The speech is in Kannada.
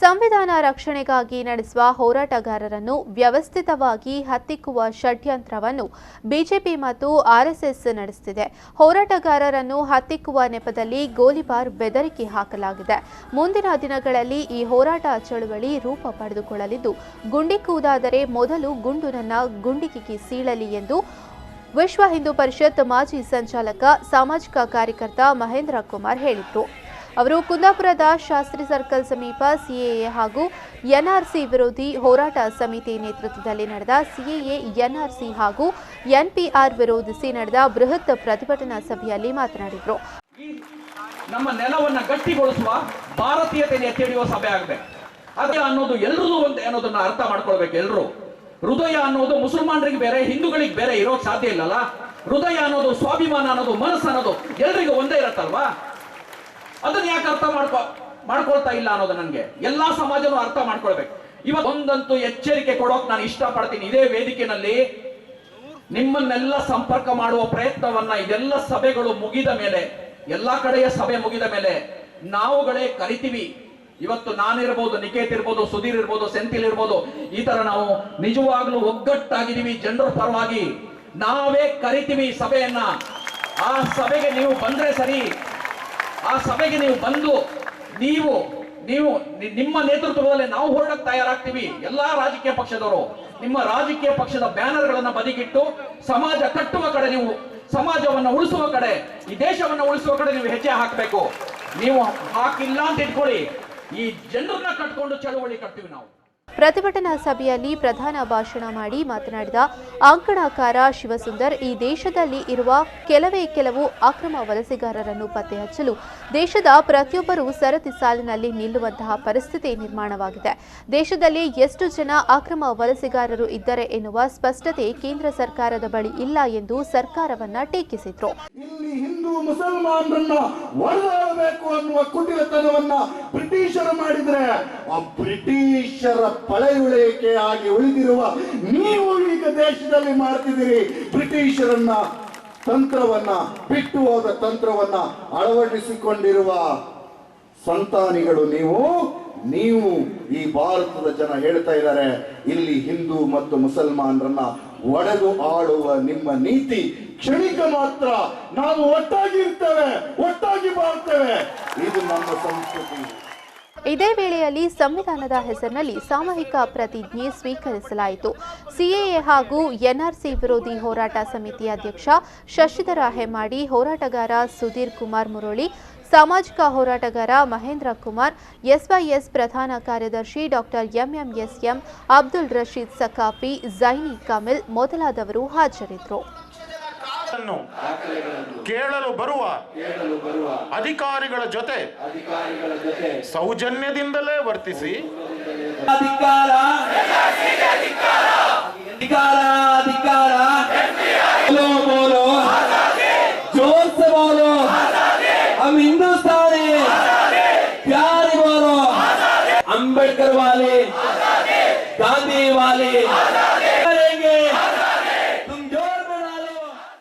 ಸಂವಿಧಾನ ರಕ್ಷಣೆಗಾಗಿ ನಡೆಸುವ ಹೋರಾಟಗಾರರನ್ನು ವ್ಯವಸ್ಥಿತವಾಗಿ ಹತ್ತಿಕ್ಕುವ ಷಡ್ಯಂತ್ರವನ್ನು ಬಿಜೆಪಿ ಮತ್ತು ಆರ್ಎಸ್ಎಸ್ ನಡೆಸುತ್ತಿದೆ. ಹೋರಾಟಗಾರರನ್ನು ಹತ್ತಿಕ್ಕುವ ನೆಪದಲ್ಲಿ ಗೋಲಿಬಾರ್ ಬೆದರಿಕೆ ಹಾಕಲಾಗಿದೆ. ಮುಂದಿನ ದಿನಗಳಲ್ಲಿ ಈ ಹೋರಾಟ ಚಳುವಳಿ ರೂಪ ಪಡೆದುಕೊಳ್ಳಲಿದ್ದು, ಗುಂಡಿಕ್ಕುವುದಾದರೆ ಮೊದಲು ಗುಂಡು ನನ್ನ ಗುಂಡಿಗೆಗೆ ಸೀಳಲಿ ಎಂದು ವಿಶ್ವ ಹಿಂದೂ ಪರಿಷತ್ ಮಾಜಿ ಸಂಚಾಲಕ ಸಾಮಾಜಿಕ ಕಾರ್ಯಕರ್ತ ಮಹೇಂದ್ರ ಕುಮಾರ್ ಹೇಳಿದರು. ಅವರು ಕುಂದಾಪುರದ ಶಾಸ್ತ್ರಿ ಸರ್ಕಲ್ ಸಮೀಪ ಸಿಎಎ ಹಾಗೂ ಎನ್ಆರ್ಸಿ ವಿರೋಧಿ ಹೋರಾಟ ಸಮಿತಿ ನೇತೃತ್ವದಲ್ಲಿ ನಡೆದ ಸಿಎಎ, ಎನ್ಆರ್ಸಿ ಹಾಗೂ ಎನ್ಪಿಆರ್ ವಿರೋಧಿಸಿ ನಡೆದ ಬೃಹತ್ ಪ್ರತಿಭಟನಾ ಸಭೆಯಲ್ಲಿ ಮಾತನಾಡಿದರು. ನಮ್ಮ ನೆಲವನ್ನು ಗಟ್ಟಿಗೊಳಿಸುವ ಭಾರತೀಯತೆಯನ್ನು ಎತ್ತಿ ಹಿಡಿಯುವ ಸಭೆ ಆಗಬೇಕು. ಅದು ಅನ್ನೋದು ಎಲ್ಲರೂ ಒಂದೇ ಅನ್ನೋದನ್ನ ಅರ್ಥ ಮಾಡ್ಕೊಳ್ಬೇಕು. ಎಲ್ಲರೂ ಹೃದಯ ಅನ್ನೋದು ಮುಸಲ್ಮಾನರಿಗೆ ಬೇರೆ, ಹಿಂದೂಗಳಿಗೆ ಬೇರೆ ಇರೋಕ್ ಸಾಧ್ಯ ಇಲ್ಲಲ್ಲ. ಹೃದಯ ಅನ್ನೋದು, ಸ್ವಾಭಿಮಾನ ಅನ್ನೋದು, ಮನಸ್ಸು ಅನ್ನೋದು ಎಲ್ರಿಗೂ ಒಂದೇ ಇರತ್ತಲ್ವಾ? ಅದನ್ನ ಯಾಕೆ ಅರ್ಥ ಮಾಡ್ಕೊಳ್ತಾ ಇಲ್ಲ ಅನ್ನೋದು ನನಗೆ ಎಲ್ಲಾ ಸಮಾಜನೂ ಅರ್ಥ ಮಾಡ್ಕೊಳ್ಬೇಕು. ಇವಾಗ ಒಂದಂತೂ ಎಚ್ಚರಿಕೆ ಕೊಡೋಕ್ ನಾನು ಇಷ್ಟಪಡ್ತೀನಿ. ಇದೇ ವೇದಿಕೆಯಲ್ಲಿ ನಿಮ್ಮನ್ನೆಲ್ಲ ಸಂಪರ್ಕ ಮಾಡುವ ಪ್ರಯತ್ನವನ್ನ ಇದೆಲ್ಲ ಸಭೆಗಳು ಮುಗಿದ ಮೇಲೆ, ಎಲ್ಲಾ ಕಡೆಯ ಸಭೆ ಮುಗಿದ ಮೇಲೆ ನಾವುಗಳೇ ಕರಿತೀವಿ. ಇವತ್ತು ನಾನಿರ್ಬೋದು, ನಿಕೇತ್ ಇರ್ಬೋದು, ಸುಧೀರ್ ಇರ್ಬೋದು, ಸೆಂಥಿಲ್ ಇರ್ಬೋದು, ಈ ತರ ನಾವು ನಿಜವಾಗ್ಲೂ ಒಗ್ಗಟ್ಟಾಗಿದ್ದೀವಿ. ಜನರ ಪರವಾಗಿ ನಾವೇ ಕರಿತೀವಿ ಸಭೆಯನ್ನ. ಆ ಸಭೆಗೆ ನೀವು ಬಂದ್ರೆ ಸರಿ. ಆ ಸಭೆಗೆ ನೀವು ಬಂದು ನೀವು ನಿಮ್ಮ ನೇತೃತ್ವದಲ್ಲಿ ನಾವು ಹೊರಡಕ್ಕೆ ತಯಾರಾಗ್ತೀವಿ. ಎಲ್ಲಾ ರಾಜಕೀಯ ಪಕ್ಷದವರು ನಿಮ್ಮ ರಾಜಕೀಯ ಪಕ್ಷದ ಬ್ಯಾನರ್ಗಳನ್ನ ಬದಿಗಿಟ್ಟು ಸಮಾಜ ಕಟ್ಟುವ ಕಡೆ, ನೀವು ಸಮಾಜವನ್ನ ಉಳಿಸುವ ಕಡೆ, ಈ ದೇಶವನ್ನ ಉಳಿಸುವ ಕಡೆ ನೀವು ಹೆಜ್ಜೆ ಹಾಕಬೇಕು. ನೀವು ಹಾಕಿಲ್ಲ ಅಂತ ಇಟ್ಕೊಳ್ಳಿ, ಈ ಜನರನ್ನ ಕಟ್ಕೊಂಡು ಚಳವಳಿ ಕಟ್ತೀವಿ ನಾವು. ಪ್ರತಿಭಟನಾ ಸಭೆಯಲ್ಲಿ ಪ್ರಧಾನ ಭಾಷಣ ಮಾಡಿ ಮಾತನಾಡಿದ ಅಂಕಣಕಾರ ಶಿವಸುಂದರ್, ಈ ದೇಶದಲ್ಲಿ ಇರುವ ಕೆಲವು ಅಕ್ರಮ ವಲಸೆಗಾರರನ್ನು ಪತ್ತೆ ಹಚ್ಚಲು ದೇಶದ ಪ್ರತಿಯೊಬ್ಬರೂ ಸರತಿ ಸಾಲಿನಲ್ಲಿ ನಿಲ್ಲುವಂತಹ ಪರಿಸ್ಥಿತಿ ನಿರ್ಮಾಣವಾಗಿದೆ. ದೇಶದಲ್ಲಿ ಎಷ್ಟು ಜನ ಅಕ್ರಮ ವಲಸೆಗಾರರು ಇದ್ದಾರೆ ಎನ್ನುವ ಸ್ಪಷ್ಟತೆ ಕೇಂದ್ರ ಸರ್ಕಾರದ ಬಳಿ ಇಲ್ಲ ಎಂದು ಸರ್ಕಾರವನ್ನ ಟೀಕಿಸಿದ್ರು. ಇಲ್ಲಿ ಹಿಂದೂ ಮುಸಲ್ಮಾನರನ್ನ ಒಡೆದಾಡಬೇಕು ಅನ್ನುವ ಕುಟಿಲತನವನ್ನ ಬ್ರಿಟಿಷರು ಮಾಡಿದ್ರೆ, ಆ ಬ್ರಿಟಿಷರ ಪಳೆಯುಳಿಕೆ ಆಗಿ ಉಳಿದಿರುವ ನೀವು ಈಗ ದೇಶದಲ್ಲಿ ಮಾಡ್ತಿದ್ದೀರಿ. ಬ್ರಿಟಿಷರನ್ನ ತಂತ್ರವನ್ನ, ಬಿಟ್ಟು ಹೋದ ತಂತ್ರವನ್ನ ಅಳವಡಿಸಿಕೊಂಡಿರುವ ಸಂತಾನಿಗಳು ನೀವು ಈ ಭಾರತದ ಜನ ಹೇಳ್ತಾ ಇದ್ದಾರೆ, ಇಲ್ಲಿ ಹಿಂದೂ ಮತ್ತು ಮುಸಲ್ಮಾನರನ್ನ ಒಡೆದು ಆಳುವ ನಿಮ್ಮ ನೀತಿ ಕ್ಷಣಿಕ ಮಾತ್ರ. ನಾವು ಒಟ್ಟಾಗಿ ಇರ್ತೇವೆ, ಒಟ್ಟಾಗಿ ಬಾಳ್ತೇವೆ. ಇದು ನಮ್ಮ ಸಂಸ್ಕೃತಿ. ಇದೇ ವೇಳೆಯಲ್ಲಿ ಸಂವಿಧಾನದ ಹೆಸರಿನಲ್ಲಿ ಸಾಮೂಹಿಕ ಪ್ರತಿಜ್ಞೆ ಸ್ವೀಕರಿಸಲಾಯಿತು. ಸಿಎಎ ಹಾಗೂ ಎನ್ಆರ್ಸಿ ವಿರೋಧಿ ಹೋರಾಟ ಸಮಿತಿ ಅಧ್ಯಕ್ಷ ಶಶಿಧರ ಹೆಮ್ಮಾಡಿ, ಹೋರಾಟಗಾರ ಸುಧೀರ್ ಕುಮಾರ್ ಮುರಳಿ, ಸಾಮಾಜಿಕ ಹೋರಾಟಗಾರ ಮಹೇಂದ್ರ ಕುಮಾರ್, ಎಸ್ವೈಎಸ್ ಪ್ರಧಾನ ಕಾರ್ಯದರ್ಶಿ ಡಾಕ್ಟರ್ ಎಂಎಂಎಸ್ಎಂ, ಅಬ್ದುಲ್ ರಶೀದ್ ಸಕಾಫಿ, ಜೈನಿ ಕಮಿಲ್ ಮೊದಲಾದವರು ಹಾಜರಿದ್ದರು. ಕೇಳಲು ಬರುವ ಅಧಿಕಾರಿಗಳ ಜೊತೆ ಸೌಜನ್ಯದಿಂದಲೇ ವರ್ತಿಸಿ जोर से बोलो, हम हिंदुस्तानी, प्यार बोलो, अंबेडकर वाले, गांधी वाले,